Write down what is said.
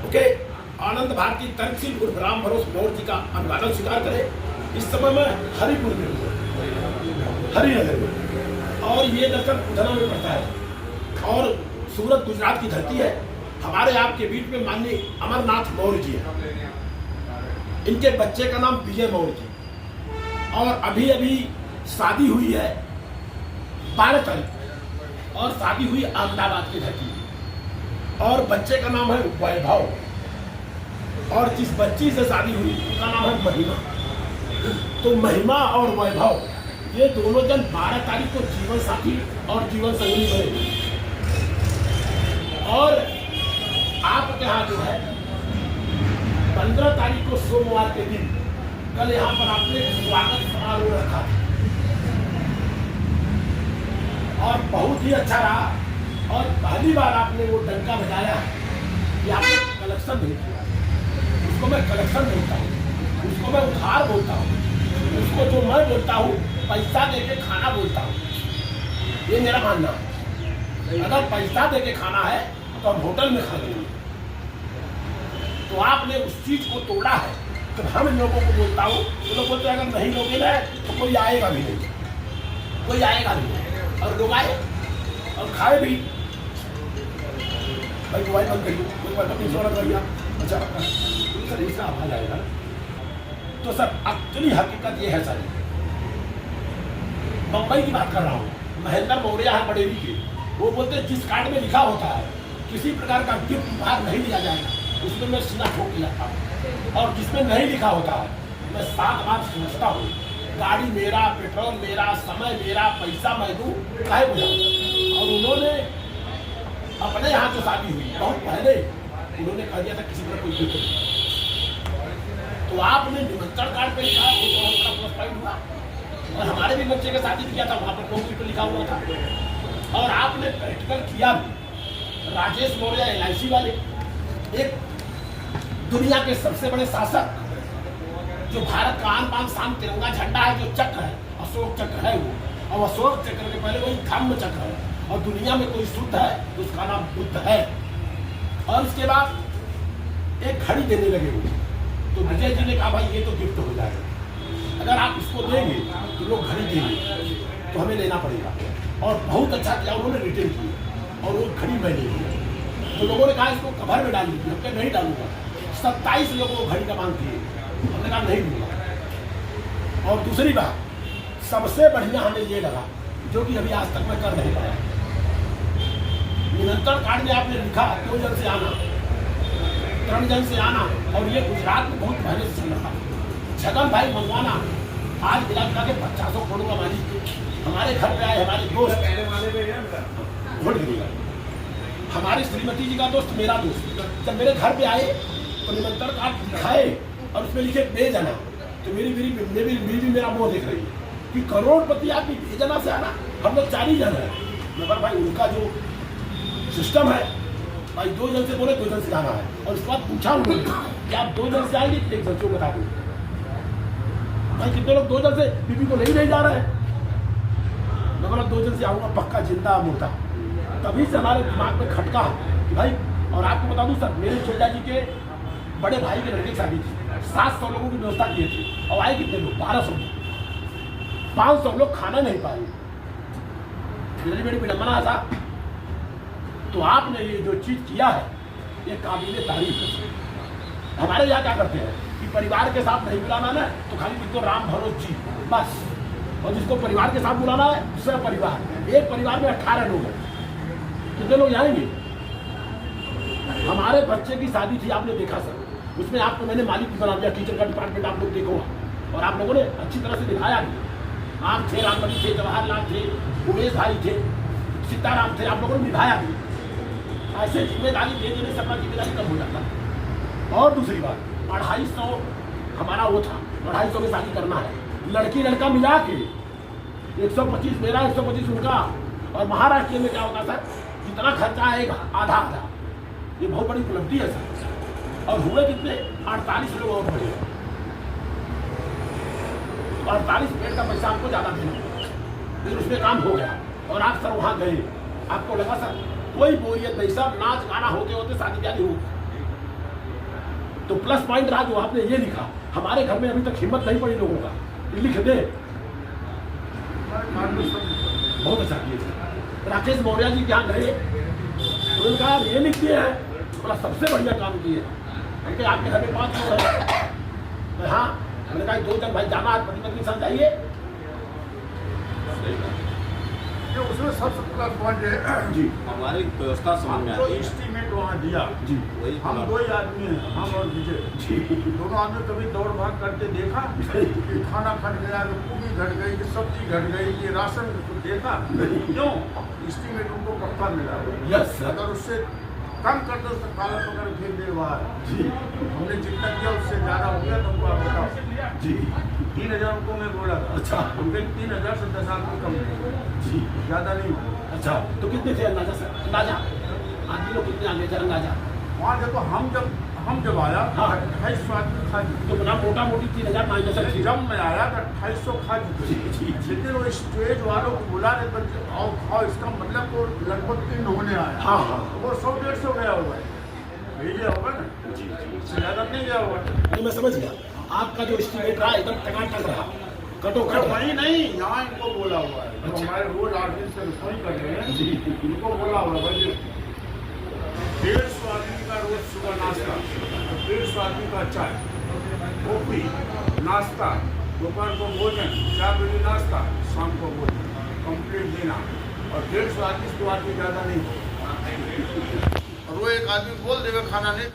Okay, आनंद भारती तर्कशील उर्फ राम भरोस मौर्य जी का अभिवादन स्वीकार करें। इस समय में हरिपुर में हूँ, हरिनगर में, और ये दरअसल उधना में पड़ता है और सूरत गुजरात की धरती है। हमारे आपके बीच में माननीय अमरनाथ मौर्य जी हैं। इनके बच्चे का नाम विजय मौर्य जी, और अभी अभी शादी हुई है 12 तारीख, और शादी हुई अहमदाबाद की धरती, और बच्चे का नाम है वैभव, और जिस बच्ची से शादी हुई उसका नाम है महिमा। तो महिमा और वैभव ये दोनों जन 12 तारीख को जीवन साथी और जीवन संगी बने। और आपके यहाँ जो है 15 तारीख को सोमवार के दिन कल यहाँ पर आपने स्वागत समारोह रखा और बहुत ही अच्छा रहा, और पहली बार आपने वो डंका बजाया कि आपने कलेक्शन नहीं किया। उसको मैं कलेक्शन बोलता हूँ, उसको मैं उधार बोलता हूँ, उसको जो मैं बोलता हूँ पैसा देके खाना बोलता हूँ। ये मेरा मानना है। अगर पैसा देके खाना है तो हम होटल में खा लेंगे। तो आपने उस चीज को तोड़ा है। तो हम लोगों को बोलता हूँ, तो लोग बोलते हैं अगर नहीं लोगे ना तो कोई आएगा भी नहीं, कोई आएगा नहीं। और लोग आए और खाए भी। भाई मोबाइल बंद करिए, अच्छा सर इसका आवाज आएगा। तो सर एक्चुअली हकीकत ये है सर, बम्बई की बात कर रहा हूँ, महेंद्र मौर्य है बड़ेली के, वो बोलते हैं जिस कार्ड में लिखा होता है किसी प्रकार का गिफ्ट उपहार नहीं दिया जाएगा, उसमें मैं सीना ठोक दिया था। और जिसमें नहीं लिखा होता है मैं 7 बार सोचता हूँ, गाड़ी मेरा, पेट्रोल मेरा, समय मेरा, पैसा मैं दूँ, काहे बुझाऊँ। और उन्होंने अपने यहाँ जो शादी हुई बहुत पहले उन्होंने कह दिया था किसी तरह कोई गिफ्ट नहीं। तो आपने निमंत्रण कार्ड पे लिखा, वो तो बहुत बड़ा प्लस पॉइंट हुआ। और हमारे भी बच्चे का शादी किया था, वहाँ पर कोई गिफ्ट लिखा हुआ था। और आपने प्रैक्टिकल किया भी। राजेश मौर्य LIC वाले, एक दुनिया के सबसे बड़े शासक, जो भारत का आन बान शान तिरंगा झंडा है, जो चक्र है अशोक चक्र है वो, और अशोक चक्र के पहले वही धम्म चक्र है। और दुनिया में कोई शुद्ध है तो उसका नाम बुद्ध है। और उसके बाद एक घड़ी देने लगे वो, तो विजय जी ने कहा भाई ये तो गिफ्ट हो जाएगा, अगर आप इसको देंगे तो लोग घड़ी देंगे, तो हमें लेना पड़ेगा। और बहुत अच्छा किया उन्होंने, रिटर्न किया और वो घड़ी मैं ले ली। तो लोगों ने कहा इसको कवर में डाल दीजिए, हमने नहीं डालूंगा। 27 लोगों को घड़ी का मांग किए, हमने कहा नहीं दूंगा। और दूसरी बात सबसे बढ़िया हमें ये लगा, जो कि अभी आज तक मैं कर नहीं पाया, निमंत्रण कार्ड में आपने लिखा 2 जन से आना, 3 जन से आना, और ये गुजरात में बहुत पहले से चल रहा। छगन भाई मंगवाना आज मिला मिला के 50 करोड़ का मालिक हमारे घर पे आए, हमारे दोस्त, हमारी श्रीमती जी का दोस्त, मेरा दोस्त, जब मेरे घर पे आए तो निमंत्रण कार्ड दिखाए और उसमें लिखे बेजना। तो मेरी मेरा मुंह देख रही है कि करोड़पति आदमी बेजना से आना, हम लोग 4 ही जन है। मगर भाई उनका जो सिस्टम है, भाई 2 जन से बोले 2 जन से जाना है। और उसके बाद पूछा उन्होंने कि आप 2 जन से आएंगे, 1 जन से बता दो भाई कितने लोग 2 जन से बीबी को नहीं जा रहे हैं। मैं बोला 2 जन से आऊँगा पक्का, जिंदा मुर्दा। तभी से हमारे दिमाग में खटका कि भाई, और आपको बता दूं सर, मेरे चेला जी के बड़े भाई के लड़के की शादी थी, 700 लोगों की व्यवस्था किए थे, और आए कितने लोग, 1200 लोग, 500 लोग खाना नहीं पाए। मेरी बड़ी विडम्बना था। तो आपने ये जो चीज किया है ये काबिल तारीफ है। हमारे यहाँ क्या करते हैं कि परिवार के साथ नहीं बुलाना ना, तो खाली लिख दो राम भरोस जी बस, और जिसको परिवार के साथ बुलाना है दूसरा परिवार। एक परिवार में 18 लोग हैं, कितने लोग आएंगे। हमारे बच्चे की शादी थी, आपने देखा सर, उसमें आपको मैंने मालिक भी बना दिया, टीचर का डिपार्टमेंट आप लोग देखो, और आप लोगों ने अच्छी तरह से दिखाया भी। आप थे, रामपति थे, जवाहरलाल थे, उमेश भाई थे, सीताराम थे, आप लोगों ने निभाया भी। ऐसे जिम्मेदारी दे देने से अपना जिम्मेदारी कम हो जाता। और दूसरी बात, 250 हमारा वो था, 250 में शादी करना है, लड़की लड़का मिला के 125 मेरा, 125 उनका। और महाराष्ट्र में क्या होता सर, जितना खर्चा आएगा आधा आधा, ये बहुत बड़ी उपलब्धि है सर। और हुए कितने, 48 लोग और बढ़े, 48 पेड़ का पैसा आपको ज़्यादा देना, फिर उसमें काम हो गया। और आप सर वहाँ गए, आपको लगा सर कोई बोरियत नहीं, सब नाच गाना होते होते शादी ब्याह हो। तो प्लस पॉइंट रहा जो आपने ये लिखा। हमारे घर में अभी तक हिम्मत नहीं पड़ी लोगों का, ये लिख दे। बहुत अच्छा किए। राकेश मौर्य जी क्या गए, उन्होंने कहा ये लिख दिए हैं, बड़ा सबसे बढ़िया काम किए। हमके आपके घर में 5 लोग हैं। हाँ, मैंने कहा 2 जन भाई जाना है, पति पत्नी साथ जाइए। उसमें सबसे प्लस पॉइंट है जी, हमारी व्यवस्था समझ में आती है। एस्टीमेट वहाँ दिया जी, वही हम 2 ही आदमी हैं, हम और विजय जी, दोनों आदमी कभी दौड़ भाग करते देखा कि खाना खट गया, कि पूरी घट गई, कि सब्जी घट गई, कि राशन देखा? क्यों? एस्टीमेट उनको पक्का मिला। Yes sir. अगर उससे कम कर दो तो काला पकड़ फेंक दे बाहर। जी, हमने जितना किया उससे ज़्यादा हो गया, तुमको आप बताओ। जी, 3000 उनको मैं बोला था। अच्छा। उनके 3000 से 10 आदमी कम नहीं, जी, ज़्यादा नहीं हुआ। अच्छा। तो कितने थे अंदाजा सर, अंदाजा आदमी लोग कितने आगे थे अंदाजा? वहाँ देखो, हम जब आया हाँ। 2800 आदमी खा चुके। तो बना मोटा मोटी 3000 मान के सर। जब मैं आया तो 2800 खा चुके। जी, जी, जी। लेकिन वो स्टेज वालों को बुला रहे बच्चे आओ खाओ, इसका मतलब वो लगभग 3 होने आया। हाँ, हाँ। वो 100-150 गया होगा, भेजे होगा ना, इससे ज़्यादा नहीं गया होगा। नहीं, मैं समझ गया। आपका जो एस्टीमेट रहा एकदम टकाटक रहा, कटो वही नहीं, यहाँ इनको बोला हुआ है। जो हमारे रोज आर्टिस्ट से रसोई कर रहे हैं, इनको बोला हुआ है भाई 150 आदमी का रोज सुबह नाश्ता, 150 आदमी का चाय, कॉफी, नाश्ता, दोपहर को भोजन, 4 बजे नाश्ता, शाम को भोजन, कंप्लीट देना। और 150 आदमी से 2 आदमी ज़्यादा नहीं हो। और वो एक आदमी बोल देगा खाना नहीं।